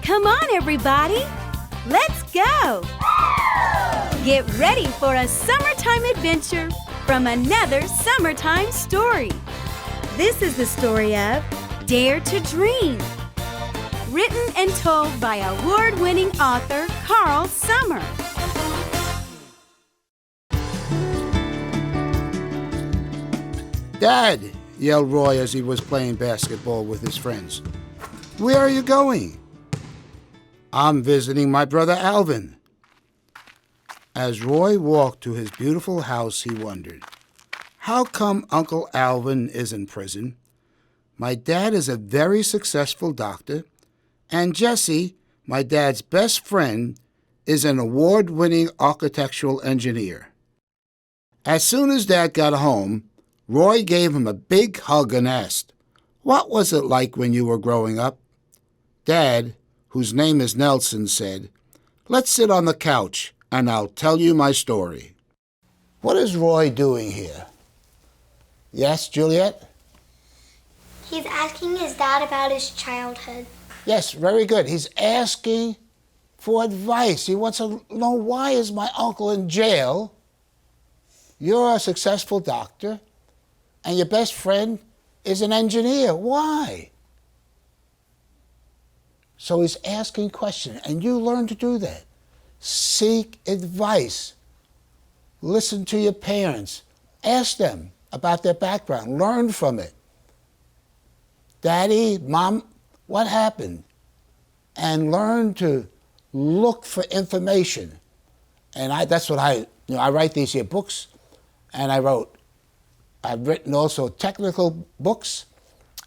Come on, everybody. Let's go. Get ready for a summertime adventure from another Sommer-Time Story. This is the story of Dare to Dream, written and told by award-winning author Carl Sommer. "Dad," yelled Roy as he was playing basketball with his friends. "Where are you going?" "I'm visiting my brother Alvin." As Roy walked to his beautiful house, he wondered, how come Uncle Alvin is in prison? My dad is a very successful doctor, and Jesse, my dad's best friend, is an award-winning architectural engineer. As soon as Dad got home, Roy gave him a big hug and asked, "What was it like when you were growing up?" Dad, whose name is Nelson, said, "Let's sit on the couch and I'll tell you my story." What is Roy doing here? Yes, Juliet? He's asking his dad about his childhood. Yes, very good. He's asking for advice. He wants to know, why is my uncle in jail? You're a successful doctor, and your best friend is an engineer. Why? So he's asking questions, and you learn to do that. Seek advice. Listen to your parents. Ask them about their background. Learn from it. "Daddy, Mom, what happened?" And learn to look for information. And that's what I write these here books, and I've written also technical books.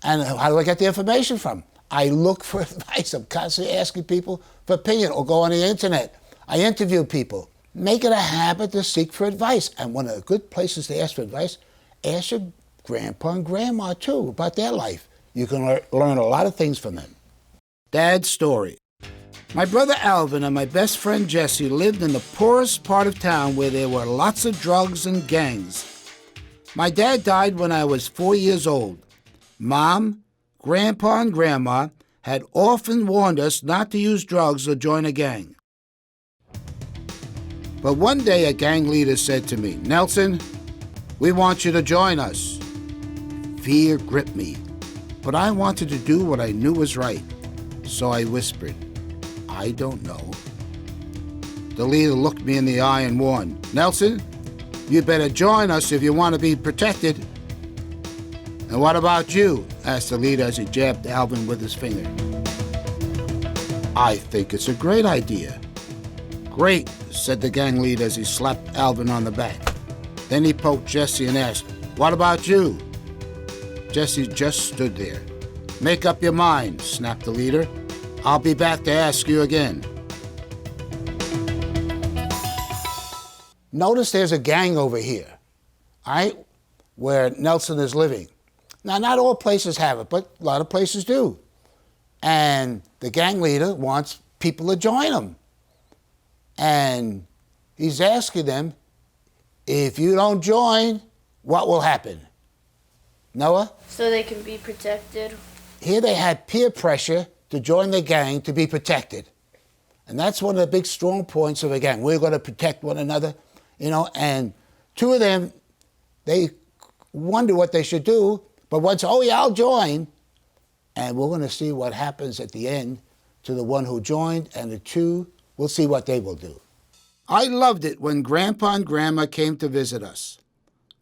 And how do I get the information from? I look for advice. I'm constantly asking people for opinion, or go on the internet. I interview people. Make it a habit to seek for advice. And one of the good places to ask for advice, ask your grandpa and grandma too about their life. You can learn a lot of things from them. Dad's story. My brother Alvin and my best friend Jesse lived in the poorest part of town where there were lots of drugs and gangs. My dad died when I was 4 years old. Mom, Grandpa, and Grandma had often warned us not to use drugs or join a gang. But one day a gang leader said to me, "Nelson, we want you to join us." Fear gripped me, but I wanted to do what I knew was right. So I whispered, "I don't know." The leader looked me in the eye and warned, "Nelson, you better join us if you want to be protected." "And what about you?" asked the leader as he jabbed Alvin with his finger. "I think it's a great idea." "Great," said the gang leader as he slapped Alvin on the back. Then he poked Jesse and asked, "What about you?" Jesse just stood there. "Make up your mind," snapped the leader. "I'll be back to ask you again." Notice there's a gang over here, all right, where Nelson is living. Now, not all places have it, but a lot of places do. And the gang leader wants people to join him. And he's asking them, if you don't join, what will happen? Noah? So they can be protected. Here they had peer pressure to join the gang to be protected. And that's one of the big strong points of a gang. We're going to protect one another, and two of them, they wonder what they should do, but once, "Oh yeah, I'll join." And we're going to see what happens at the end to the one who joined, and the two, we'll see what they will do. I loved it when Grandpa and Grandma came to visit us.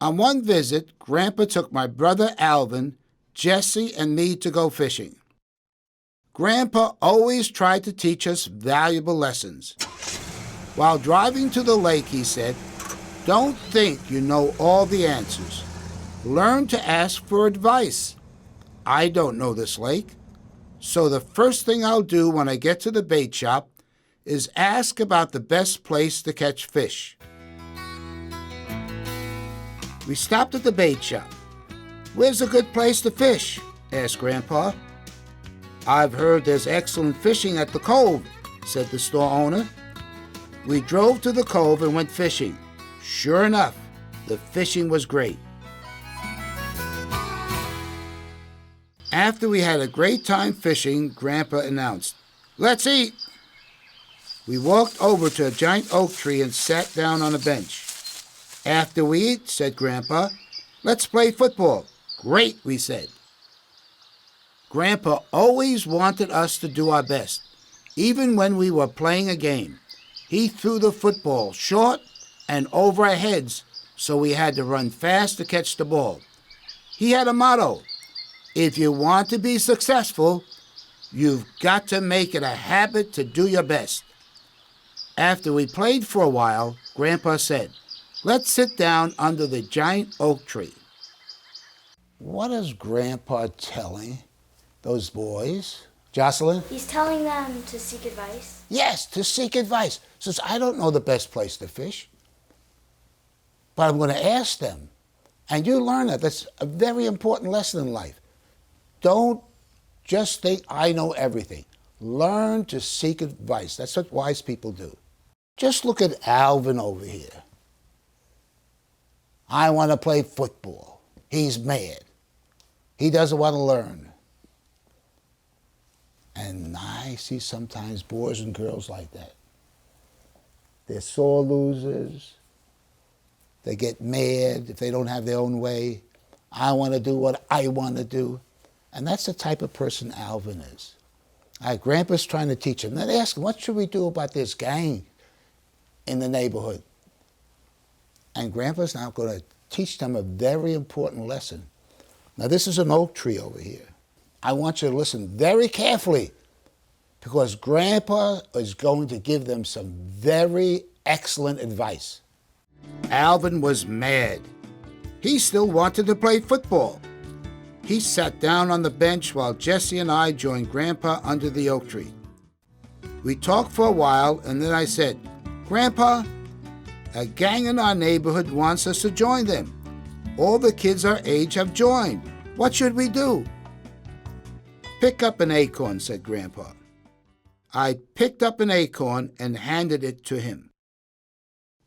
On one visit, Grandpa took my brother Alvin, Jesse, and me to go fishing. Grandpa always tried to teach us valuable lessons. While driving to the lake, he said, "Don't think you know all the answers. Learn to ask for advice. I don't know this lake, so the first thing I'll do when I get to the bait shop is ask about the best place to catch fish." We stopped at the bait shop. "Where's a good place to fish?" asked Grandpa. "I've heard there's excellent fishing at the cove," said the store owner. We drove to the cove and went fishing. Sure enough, the fishing was great. After we had a great time fishing, Grandpa announced, Let's eat. We walked over to a giant oak tree and sat down on a bench. After we eat, said Grandpa, let's play football. Great, we said. Grandpa always wanted us to do our best, even when we were playing a game. He threw the football short and over our heads, so we had to run fast to catch the ball. He had a motto: if you want to be successful, you've got to make it a habit to do your best. After we played for a while, Grandpa said, let's sit down under the giant oak tree. What is Grandpa telling those boys? Jocelyn? He's telling them to seek advice. Yes, to seek advice. Says, I don't know the best place to fish, but I'm going to ask them. And you learn that. That's a very important lesson in life. Don't just think, I know everything. Learn to seek advice. That's what wise people do. Just look at Alvin over here. I want to play football. He's mad. He doesn't want to learn. And I see sometimes boys and girls like that. They're sore losers. They get mad if they don't have their own way. I want to do what I want to do. And that's the type of person Alvin is. Grandpa's trying to teach him. Then ask him, what should we do about this gang in the neighborhood? And Grandpa's now going to teach them a very important lesson. Now, this is an oak tree over here. I want you to listen very carefully, because Grandpa is going to give them some very excellent advice. Alvin was mad. He still wanted to play football. He sat down on the bench while Jesse and I joined Grandpa under the oak tree. We talked for a while, and then I said, Grandpa, a gang in our neighborhood wants us to join them. All the kids our age have joined. What should we do? Pick up an acorn, said Grandpa. I picked up an acorn and handed it to him.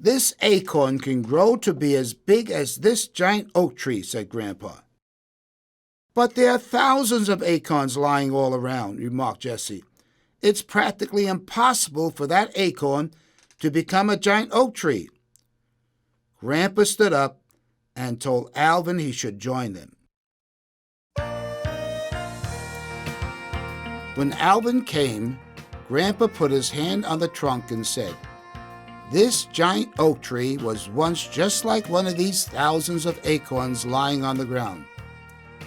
This acorn can grow to be as big as this giant oak tree, said Grandpa. But there are thousands of acorns lying all around, remarked Jesse. It's practically impossible for that acorn to become a giant oak tree. Grandpa stood up and told Alvin he should join them. When Alvin came, Grandpa put his hand on the trunk and said, this giant oak tree was once just like one of these thousands of acorns lying on the ground.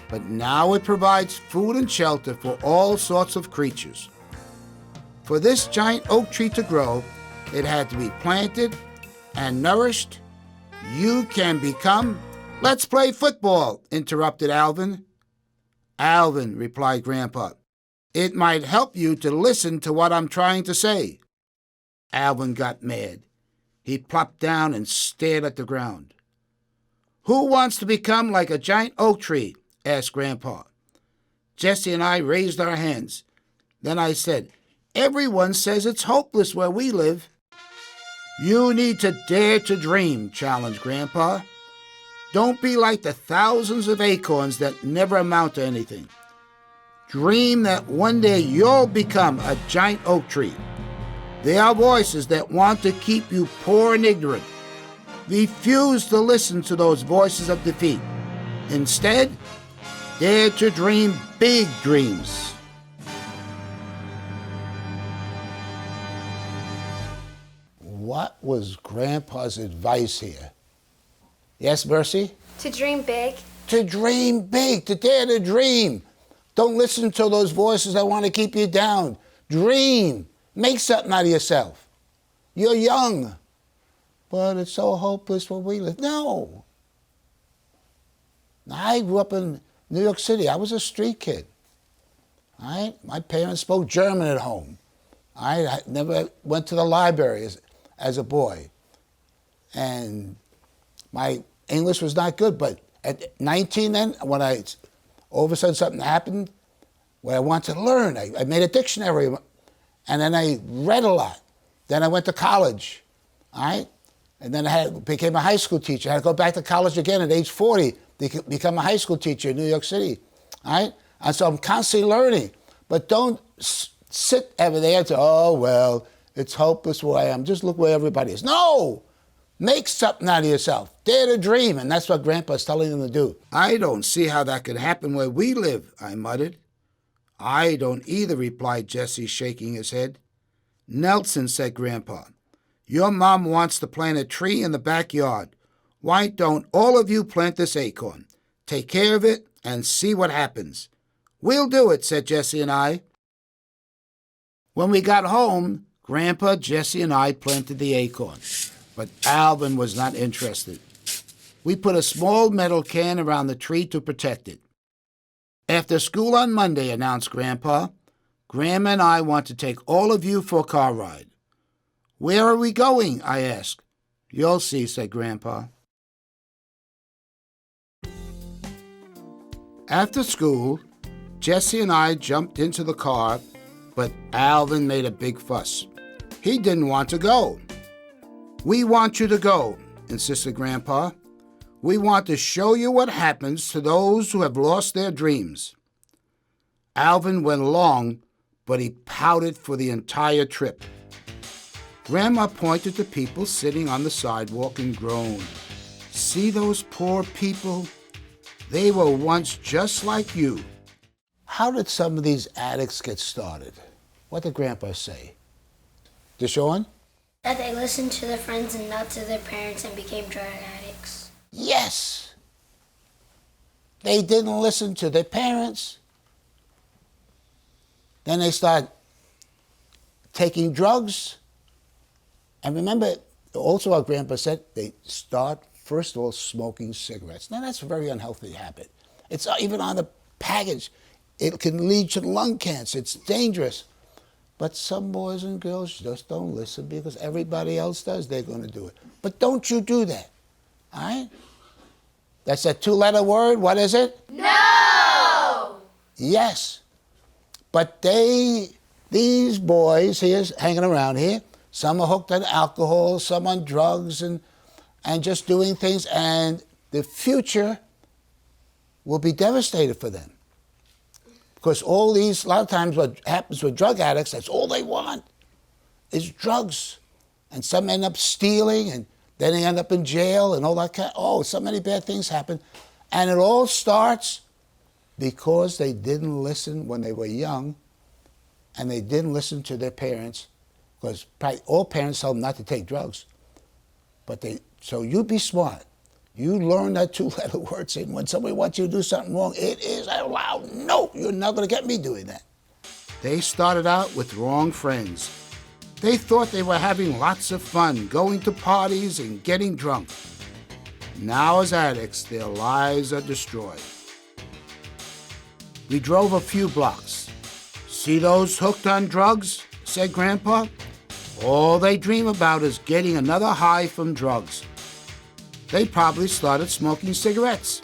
But now it provides food and shelter for all sorts of creatures. For this giant oak tree to grow, it had to be planted and nourished. You can become... Let's play football, interrupted Alvin. Alvin, replied Grandpa, it might help you to listen to what I'm trying to say. Alvin got mad. He plopped down and stared at the ground. Who wants to become like a giant oak tree? Asked Grandpa. Jesse and I raised our hands. Then I said, everyone says it's hopeless where we live. You need to dare to dream, challenged Grandpa. Don't be like the thousands of acorns that never amount to anything. Dream that one day you'll become a giant oak tree. There are voices that want to keep you poor and ignorant. Refuse to listen to those voices of defeat. Instead, dare to dream big dreams. What was Grandpa's advice here? Yes, Mercy? To dream big. To dream big, to dare to dream. Don't listen to those voices that want to keep you down. Dream. Make something out of yourself. You're young. But it's so hopeless where we live. No. I grew up in New York City. I was a street kid. All right? My parents spoke German at home. I never went to the library as a boy. And my English was not good, but at 19 then, when all of a sudden something happened where I wanted to learn, I made a dictionary, and then I read a lot. Then I went to college, all right? And then I became a high school teacher. I had to go back to college again at age 40 to become a high school teacher in New York City, all right? And so I'm constantly learning, but don't sit over there and say, oh, well, it's hopeless where I am. Just look where everybody is. No! Make something out of yourself. Dare to dream, and that's what Grandpa's telling them to do. I don't see how that could happen where we live, I muttered. I don't either, replied Jesse, shaking his head. Nelson, said Grandpa, your mom wants to plant a tree in the backyard. Why don't all of you plant this acorn? Take care of it and see what happens. We'll do it, said Jesse and I. When we got home, Grandpa, Jesse, and I planted the acorn, but Alvin was not interested. We put a small metal can around the tree to protect it. After school on Monday, announced Grandpa, Grandma and I want to take all of you for a car ride. Where are we going? I asked. You'll see, said Grandpa. After school, Jesse and I jumped into the car, but Alvin made a big fuss. He didn't want to go. We want you to go, insisted Grandpa. We want to show you what happens to those who have lost their dreams. Alvin went along, but he pouted for the entire trip. Grandma pointed to people sitting on the sidewalk and groaned. See those poor people? They were once just like you. How did some of these addicts get started? What did Grandpa say? Deshaun? That they listened to their friends and not to their parents and became drug addicts. Yes. They didn't listen to their parents. Then they start taking drugs. And remember, also our Grandpa said, they start, first of all, smoking cigarettes. Now, that's a very unhealthy habit. It's even on the package. It can lead to lung cancer. It's dangerous. But some boys and girls just don't listen because everybody else does. They're going to do it. But don't you do that. All right? That's a two-letter word. What is it? No! Yes. But these boys here hanging around here, some are hooked on alcohol, some on drugs and just doing things, and the future will be devastated for them. Because a lot of times what happens with drug addicts, that's all they want is drugs. And some end up stealing, and then they end up in jail and all that so many bad things happen. And it all starts because they didn't listen when they were young, and they didn't listen to their parents, because probably all parents tell them not to take drugs. So you be smart. You learn that two-letter word, saying when somebody wants you to do something wrong, it is out loud. No, you're not going to get me doing that. They started out with wrong friends. They thought they were having lots of fun, going to parties and getting drunk. Now as addicts, their lives are destroyed. We drove a few blocks. See those hooked on drugs? Said Grandpa. All they dream about is getting another high from drugs. They probably started smoking cigarettes,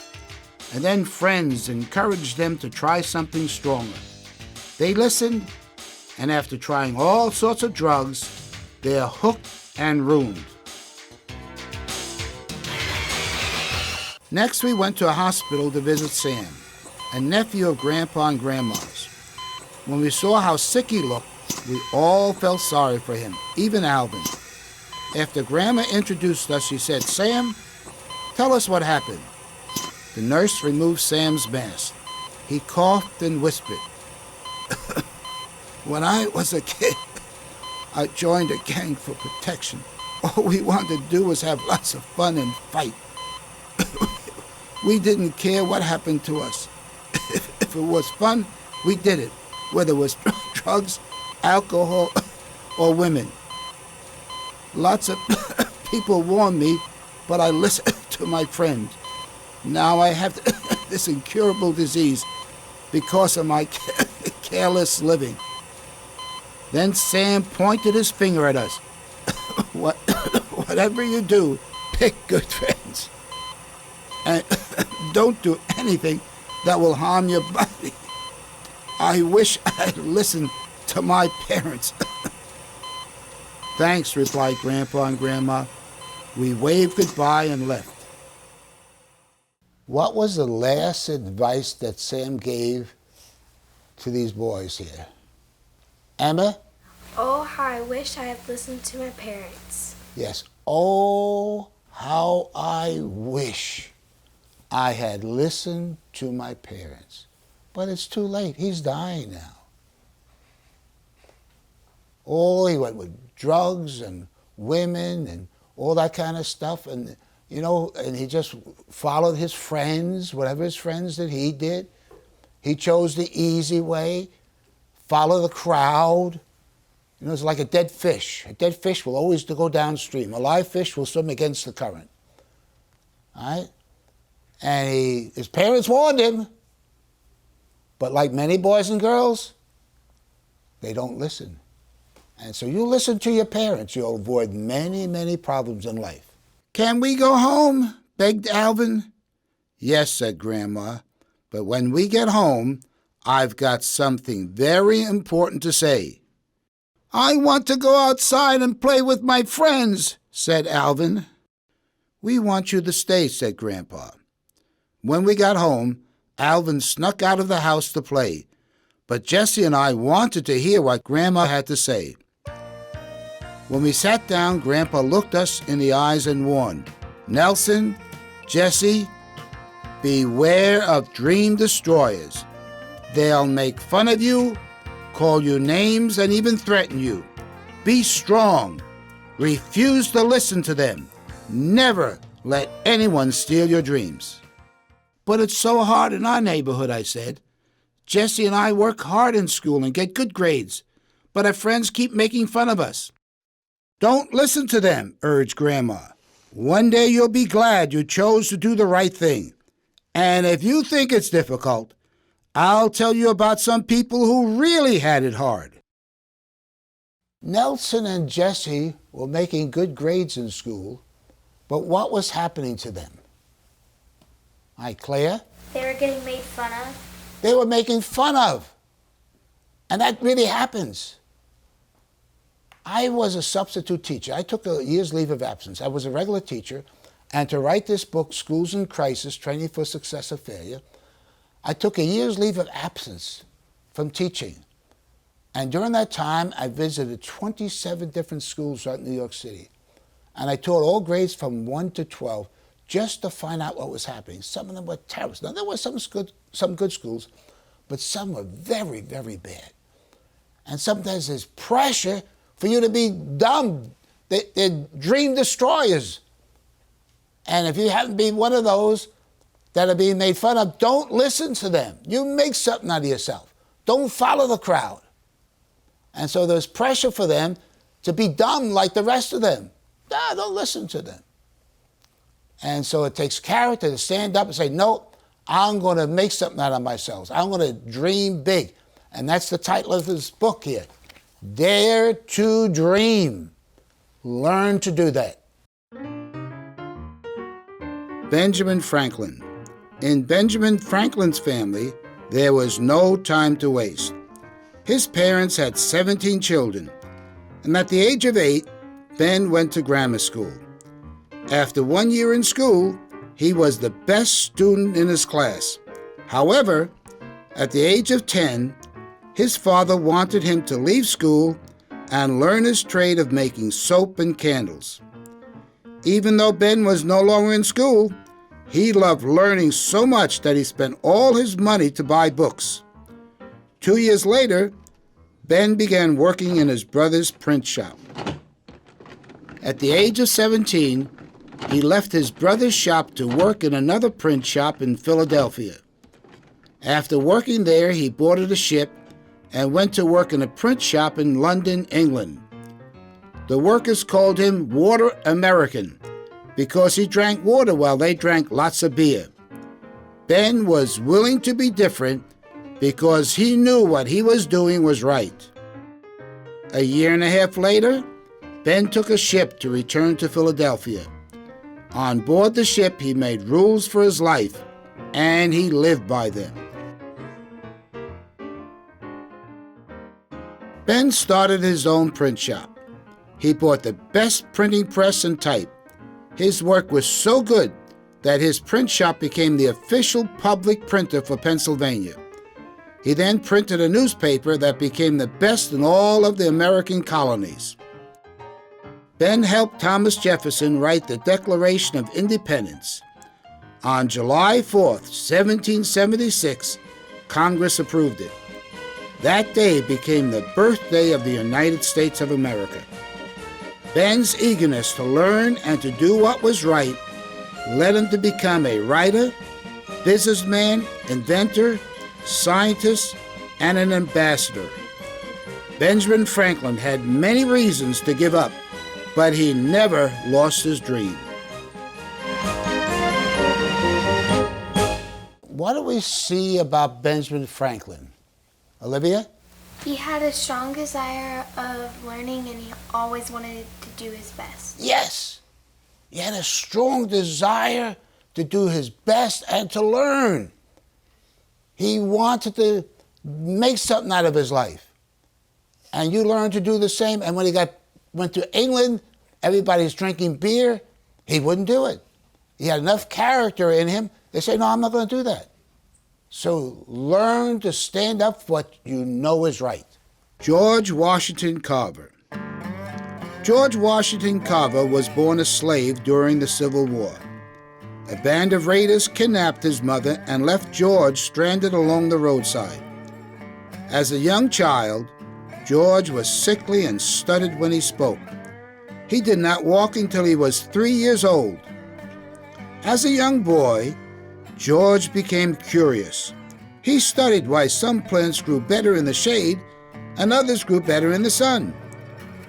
and then friends encouraged them to try something stronger. They listened, and after trying all sorts of drugs, they're hooked and ruined. Next, we went to a hospital to visit Sam, a nephew of Grandpa and Grandma's. When we saw how sick he looked, we all felt sorry for him, even Alvin. After Grandma introduced us, she said, Sam, tell us what happened. The nurse removed Sam's mask. He coughed and whispered. When I was a kid, I joined a gang for protection. All we wanted to do was have lots of fun and fight. We didn't care what happened to us. If it was fun, we did it, whether it was drugs, alcohol, or women. Lots of people warned me, but I listened to my friend. Now I have this incurable disease because of my careless living. Then Sam pointed his finger at us. Whatever you do, pick good friends. And don't do anything that will harm your body. I wish I'd listened to my parents. Thanks, replied Grandpa and Grandma. We waved goodbye and left. What was the last advice that Sam gave to these boys here? Emma? Oh, how I wish I had listened to my parents. Yes. Oh, how I wish I had listened to my parents. But it's too late. He's dying now. Oh, he went with drugs and women and all that kind of stuff. And, and he just followed his friends, whatever his friends did, he did. He chose the easy way, follow the crowd. It's like a dead fish. A dead fish will always go downstream. A live fish will swim against the current. All right? And his parents warned him. But like many boys and girls, they don't listen. And so you listen to your parents, you'll avoid many, many problems in life. "Can we go home?" begged Alvin. "Yes," said Grandma, "but when we get home, I've got something very important to say." "I want to go outside and play with my friends," said Alvin. "We want you to stay," said Grandpa. When we got home, Alvin snuck out of the house to play, but Jessie and I wanted to hear what Grandma had to say. When we sat down, Grandpa looked us in the eyes and warned, "Nelson, Jessie, beware of dream destroyers. They'll make fun of you, call you names, and even threaten you. Be strong. Refuse to listen to them. Never let anyone steal your dreams." "But it's so hard in our neighborhood," I said. "Jessie and I work hard in school and get good grades, but our friends keep making fun of us." "Don't listen to them," urged Grandma. "One day you'll be glad you chose to do the right thing. And if you think it's difficult, I'll tell you about some people who really had it hard." Nelson and Jessie were making good grades in school, but what was happening to them? Hi, Claire? They were getting made fun of. They were making fun of. And that really happens. I was a substitute teacher. I took a year's leave of absence. I was a regular teacher, and to write this book, Schools in Crisis, Training for Success or Failure, I took a year's leave of absence from teaching. And during that time, I visited 27 different schools throughout New York City. And I taught all grades from 1 to 12 just to find out what was happening. Some of them were terrible. Now, there were some good schools, but some were very, very bad. And sometimes there's pressure for you to be dumb. They're dream destroyers. And if you happen to be one of those that are being made fun of, don't listen to them. You make something out of yourself. Don't follow the crowd. And so there's pressure for them to be dumb like the rest of them. No, don't listen to them. And so it takes character to stand up and say, no, I'm going to make something out of myself. I'm going to dream big. And that's the title of this book here. Dare to Dream. Learn to do that. Benjamin Franklin. In Benjamin Franklin's family, there was no time to waste. His parents had 17 children, and at the age of 8, Ben went to grammar school. After 1 year in school, he was the best student in his class. However, at the age of 10, his father wanted him to leave school and learn his trade of making soap and candles. Even though Ben was no longer in school, he loved learning so much that he spent all his money to buy books. 2 years later, Ben began working in his brother's print shop. At the age of 17, he left his brother's shop to work in another print shop in Philadelphia. After working there, he boarded a ship and went to work in a print shop in London, England. The workers called him Water American because he drank water while they drank lots of beer. Ben was willing to be different because he knew what he was doing was right. A year and a half later, Ben took a ship to return to Philadelphia. On board the ship, he made rules for his life, and he lived by them. Ben started his own print shop. He bought the best printing press and type. His work was so good that his print shop became the official public printer for Pennsylvania. He then printed a newspaper that became the best in all of the American colonies. Ben helped Thomas Jefferson write the Declaration of Independence. On July 4th, 1776, Congress approved it. That day became the birthday of the United States of America. Ben's eagerness to learn and to do what was right led him to become a writer, businessman, inventor, scientist, and an ambassador. Benjamin Franklin had many reasons to give up, but he never lost his dream. What do we see about Benjamin Franklin? Olivia? He had a strong desire of learning and he always wanted to do his best. Yes. He had a strong desire to do his best and to learn. He wanted to make something out of his life. And you learn to do the same. And when he went to England, everybody's drinking beer. He wouldn't do it. He had enough character in him. They say, no, I'm not going to do that. So learn to stand up for what you know is right. George Washington Carver. George Washington Carver was born a slave during the Civil War. A band of raiders kidnapped his mother and left George stranded along the roadside. As a young child, George was sickly and stuttered when he spoke. He did not walk until he was 3 years old. As a young boy, George became curious. He studied why some plants grew better in the shade and others grew better in the sun.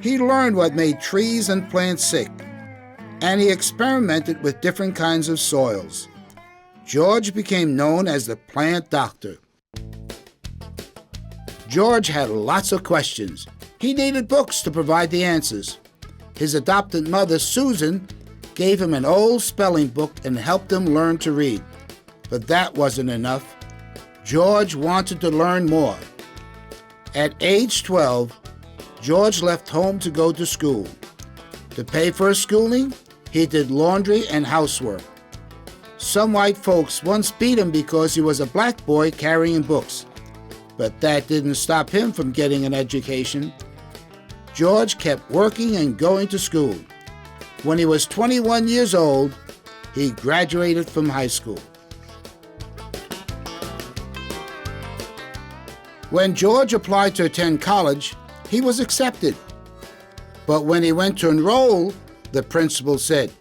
He learned what made trees and plants sick, and he experimented with different kinds of soils. George became known as the plant doctor. George had lots of questions. He needed books to provide the answers. His adopted mother, Susan, gave him an old spelling book and helped him learn to read. But that wasn't enough. George wanted to learn more. At age 12, George left home to go to school. To pay for his schooling, he did laundry and housework. Some white folks once beat him because he was a black boy carrying books. But that didn't stop him from getting an education. George kept working and going to school. When he was 21 years old, he graduated from high school. When George applied to attend college, he was accepted. But when he went to enroll, the principal said,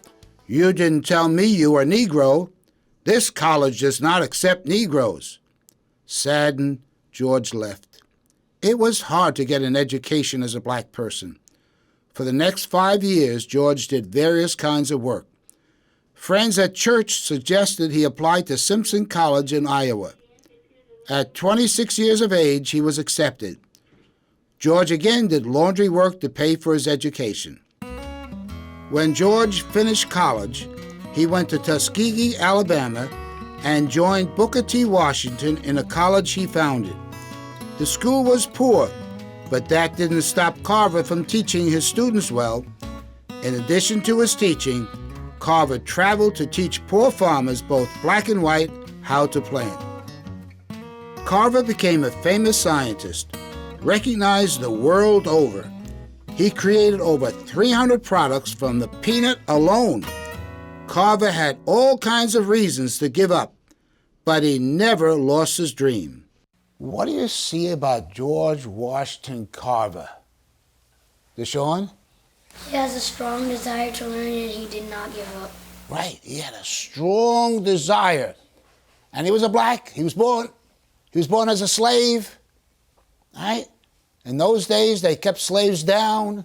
"You didn't tell me you were Negro. This college does not accept Negroes." Saddened, George left. It was hard to get an education as a black person. For the next 5 years, George did various kinds of work. Friends at church suggested he apply to Simpson College in Iowa. At 26 years of age, he was accepted. George again did laundry work to pay for his education. When George finished college, he went to Tuskegee, Alabama, and joined Booker T. Washington in a college he founded. The school was poor, but that didn't stop Carver from teaching his students well. In addition to his teaching, Carver traveled to teach poor farmers, both black and white, how to plant. Carver became a famous scientist, recognized the world over. He created over 300 products from the peanut alone. Carver had all kinds of reasons to give up, but he never lost his dream. What do you see about George Washington Carver? Deshaun? He has a strong desire to learn and he did not give up. Right, he had a strong desire. And he was a black, he was born as a slave, right? In those days, they kept slaves down.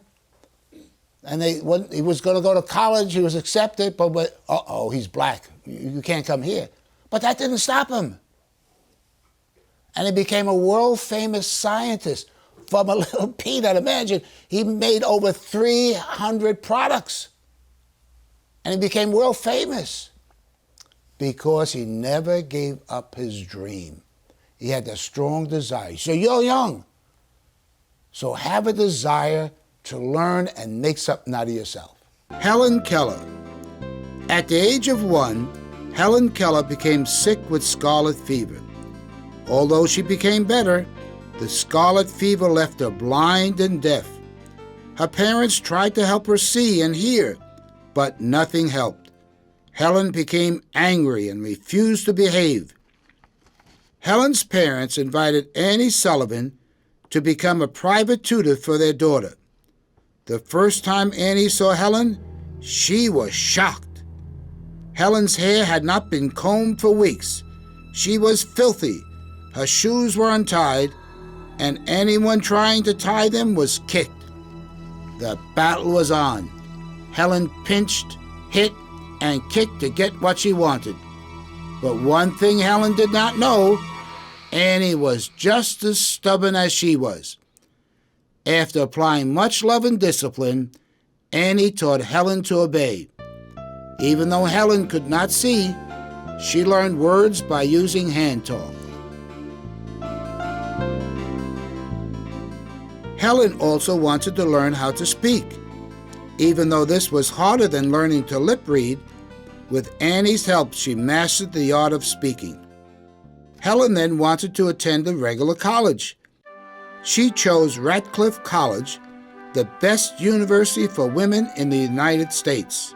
And when he was going to go to college, he was accepted, but he's black. You can't come here. But that didn't stop him. And he became a world-famous scientist from a little peanut. Imagine, he made over 300 products. And he became world-famous because he never gave up his dream. He had a strong desire. So you're young. So have a desire to learn and make something out of yourself. Helen Keller. At the age of 1, Helen Keller became sick with scarlet fever. Although she became better, the scarlet fever left her blind and deaf. Her parents tried to help her see and hear, but nothing helped. Helen became angry and refused to behave. Helen's parents invited Annie Sullivan to become a private tutor for their daughter. The first time Annie saw Helen, she was shocked. Helen's hair had not been combed for weeks. She was filthy. Her shoes were untied, and anyone trying to tie them was kicked. The battle was on. Helen pinched, hit, and kicked to get what she wanted. But one thing Helen did not know, Annie was just as stubborn as she was. After applying much love and discipline, Annie taught Helen to obey. Even though Helen could not see, she learned words by using hand talk. Helen also wanted to learn how to speak. Even though this was harder than learning to lip read, with Annie's help she mastered the art of speaking. Helen then wanted to attend a regular college. She chose Radcliffe College, the best university for women in the United States.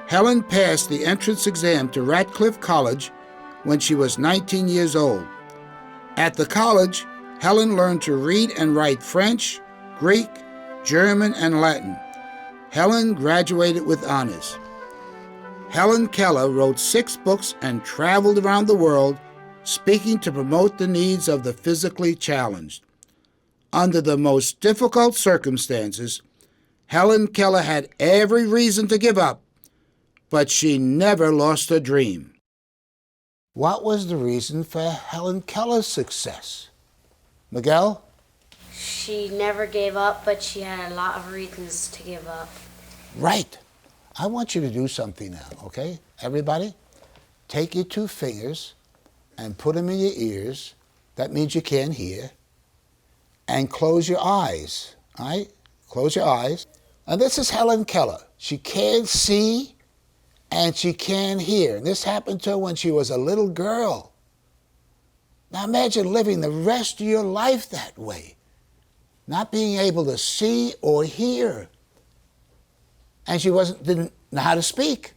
Helen passed the entrance exam to Radcliffe College when she was 19 years old. At the college, Helen learned to read and write French, Greek, German, and Latin. Helen graduated with honors. Helen Keller wrote 6 books and traveled around the world, speaking to promote the needs of the physically challenged. Under the most difficult circumstances, Helen Keller had every reason to give up, but she never lost her dream. What was the reason for Helen Keller's success? Miguel? She never gave up, but she had a lot of reasons to give up. Right. I want you to do something now, okay? Everybody, take your 2 fingers and put them in your ears. That means you can't hear. And close your eyes, all right? Close your eyes. And this is Helen Keller. She can't see and she can't hear. And this happened to her when she was a little girl. Now imagine living the rest of your life that way, not being able to see or hear. And she didn't know how to speak.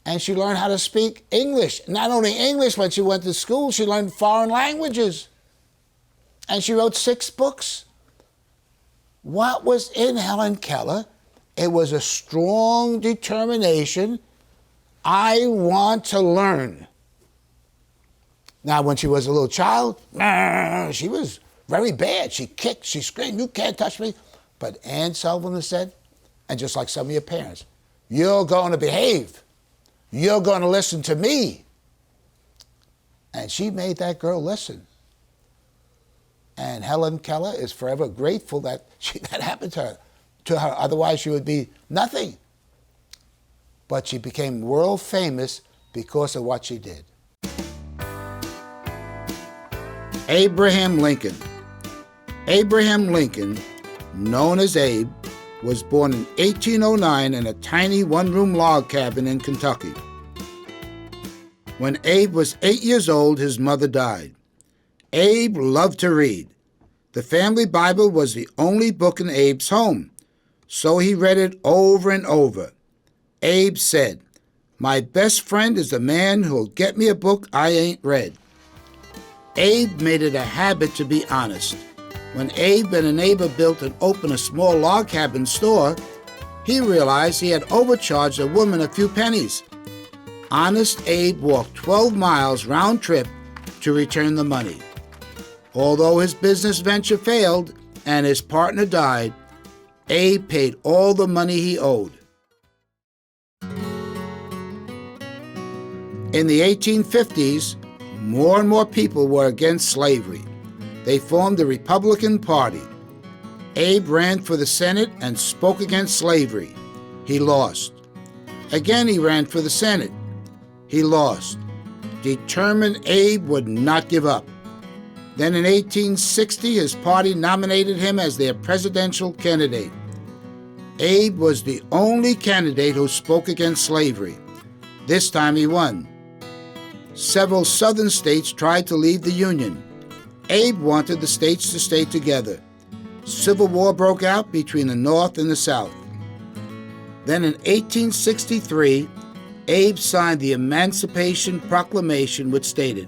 And she learned how to speak English. Not only English, when she went to school, she learned foreign languages. And she wrote 6 books. What was in Helen Keller? It was a strong determination. I want to learn. Now, when she was a little child, she was very bad. She kicked, she screamed, "You can't touch me." But Anne Sullivan said, and just like some of your parents, "You're going to behave. You're going to listen to me." And she made that girl listen. And Helen Keller is forever grateful that that happened to her. Otherwise, she would be nothing. But she became world famous because of what she did. Abraham Lincoln. Abraham Lincoln, known as Abe, was born in 1809 in a tiny one-room log cabin in Kentucky. When Abe was 8 years old, his mother died. Abe loved to read. The family Bible was the only book in Abe's home, so he read it over and over. Abe said, "My best friend is the man who'll get me a book I ain't read." Abe made it a habit to be honest. When Abe and a neighbor built and opened a small log cabin store, he realized he had overcharged a woman a few pennies. Honest Abe walked 12 miles round trip to return the money. Although his business venture failed and his partner died, Abe paid all the money he owed. In the 1850s, more and more people were against slavery. They formed the Republican Party. Abe ran for the Senate and spoke against slavery. He lost. Again, he ran for the Senate. He lost. Determined, Abe would not give up. Then in 1860, his party nominated him as their presidential candidate. Abe was the only candidate who spoke against slavery. This time he won. Several southern states tried to leave the Union. Abe wanted the states to stay together. Civil War broke out between the North and the South. Then in 1863, Abe signed the Emancipation Proclamation, which stated,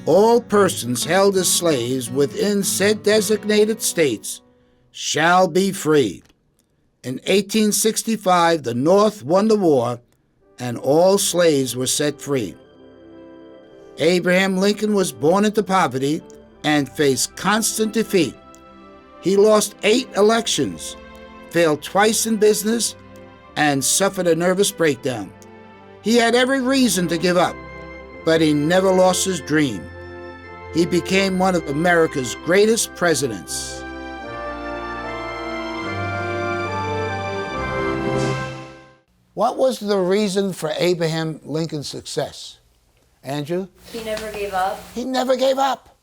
"All persons held as slaves within said designated states shall be free." In 1865, the North won the war, and all slaves were set free. Abraham Lincoln was born into poverty and faced constant defeat. He lost 8 elections, failed twice in business, and suffered a nervous breakdown. He had every reason to give up, but he never lost his dream. He became one of America's greatest presidents. What was the reason for Abraham Lincoln's success? Andrew? He never gave up. He never gave up.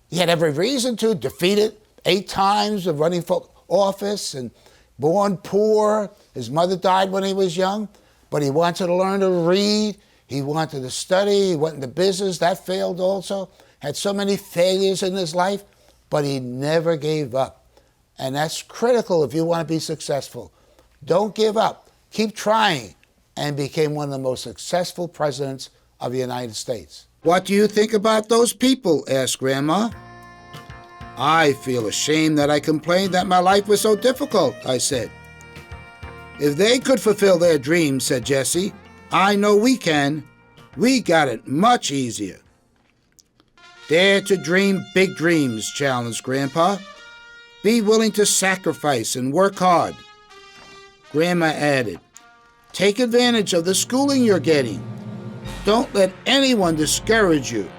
He had every reason to, defeated 8 times of running for office and born poor. His mother died when he was young, but he wanted to learn to read. He wanted to study. He went into business. That failed also. Had so many failures in his life, but he never gave up. And that's critical if you want to be successful. Don't give up. Keep trying, and became one of the most successful presidents of the United States. "What do you think about those people?" asked Grandma. "I feel ashamed that I complained that my life was so difficult," I said. "If they could fulfill their dreams," said Jessie, "I know we can. We got it much easier." "Dare to dream big dreams," challenged Grandpa. "Be willing to sacrifice and work hard." Grandma added, "Take advantage of the schooling you're getting. Don't let anyone discourage you.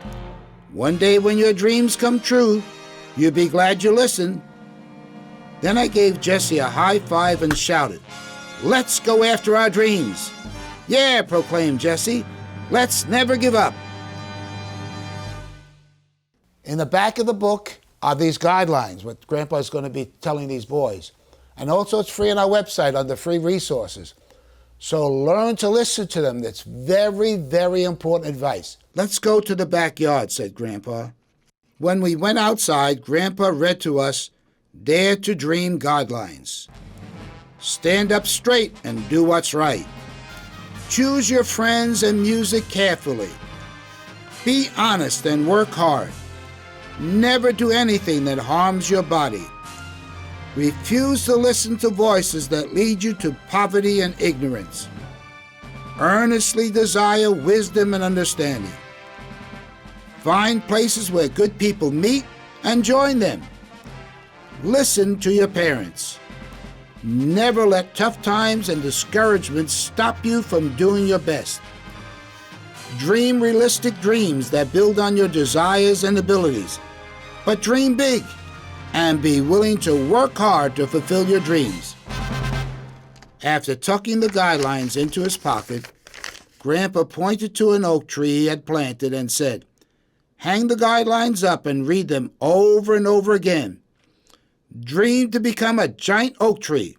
One day when your dreams come true, you'll be glad you listened." Then I gave Jessie a high five and shouted, "Let's go after our dreams." "Yeah," proclaimed Jessie, "let's never give up." In the back of the book are these guidelines, what Grandpa's going to be telling these boys. And also it's free on our website under free resources. So learn to listen to them. That's very, very important advice. "Let's go to the backyard," said Grandpa. When we went outside, Grandpa read to us Dare to Dream guidelines. Stand up straight and do what's right. Choose your friends and music carefully. Be honest and work hard. Never do anything that harms your body. Refuse to listen to voices that lead you to poverty and ignorance. Earnestly desire wisdom and understanding. Find places where good people meet and join them. Listen to your parents. Never let tough times and discouragement stop you from doing your best. Dream realistic dreams that build on your desires and abilities, but dream big and be willing to work hard to fulfill your dreams. After tucking the guidelines into his pocket, Grandpa pointed to an oak tree he had planted and said, "Hang the guidelines up and read them over and over again. Dream to become a giant oak tree.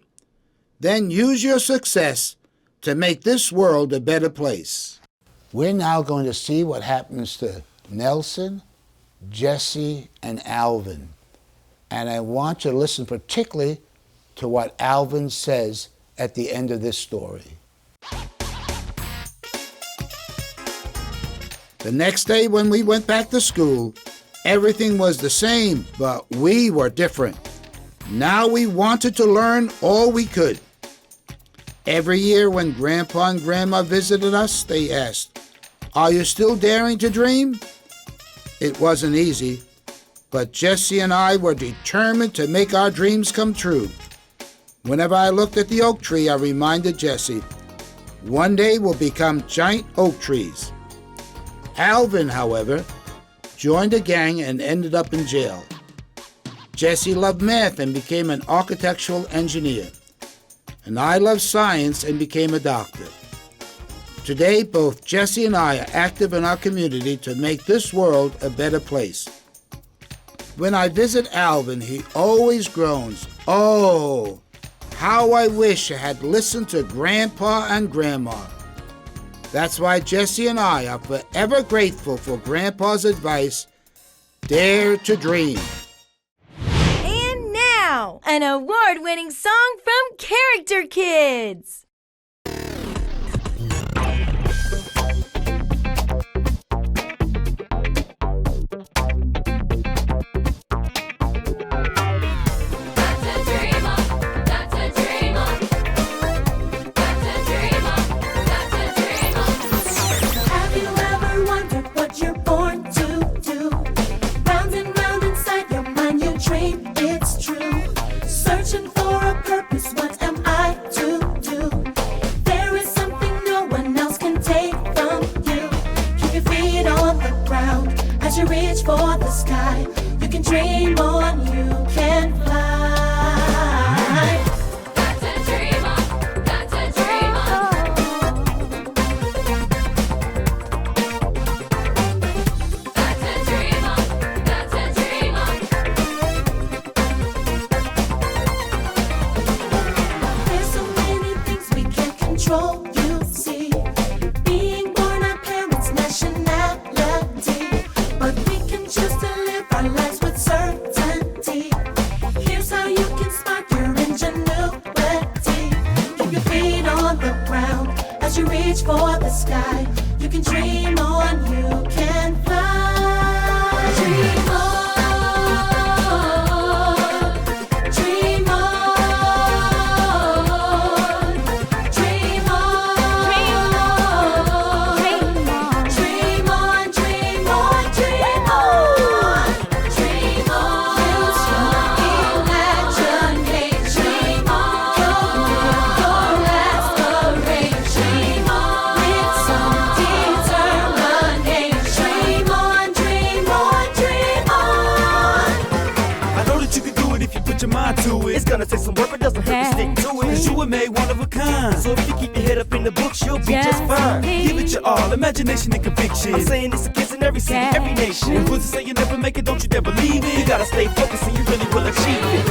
Then use your success to make this world a better place." We're now going to see what happens to Nelson, Jessie, and Alvin. And I want you to listen particularly to what Alvin says at the end of this story. The next day when we went back to school, everything was the same, but we were different. Now we wanted to learn all we could. Every year when Grandpa and Grandma visited us, they asked, "Are you still daring to dream?" It wasn't easy, but Jessie and I were determined to make our dreams come true. Whenever I looked at the oak tree, I reminded Jessie, one day we'll become giant oak trees. Alvin, however, joined a gang and ended up in jail. Jessie loved math and became an architectural engineer. And I loved science and became a doctor. Today, both Jessie and I are active in our community to make this world a better place. When I visit Alvin, he always groans, "Oh, how I wish I had listened to Grandpa and Grandma." That's why Jesse and I are forever grateful for Grandpa's advice, dare to dream. And now, an award-winning song from Character Kids. Reach for the sky. You can dream on, you can fly. Got to dream on, got to dream on. Got to dream on, got to dream on. There's so many things we can't control, you see. Being born, our parents' nationality. But we can choose to live our lives with certainty. Here's how you can spark your ingenuity. Keep your feet on the ground as you reach for the sky. You can dream on, you can fly. Dream on, dream on, dream on, dream on, dream on, dream on, dream on, dream on. Use your imagination. Dream on, your aspiration. With some determination. Dream on, dream on, dream on. I know that you can do it if you put your mind to it. It's gonna take some work, but doesn't hurt to stick to it. Cause you were made one of a kind. So if you keep your head up in the books, you'll be just fine. Give it your all, imagination and conviction. I'm saying this against in every city, every nation. And fools say you never make it, don't you dare believe it. You gotta stay focused and you really will achieve it.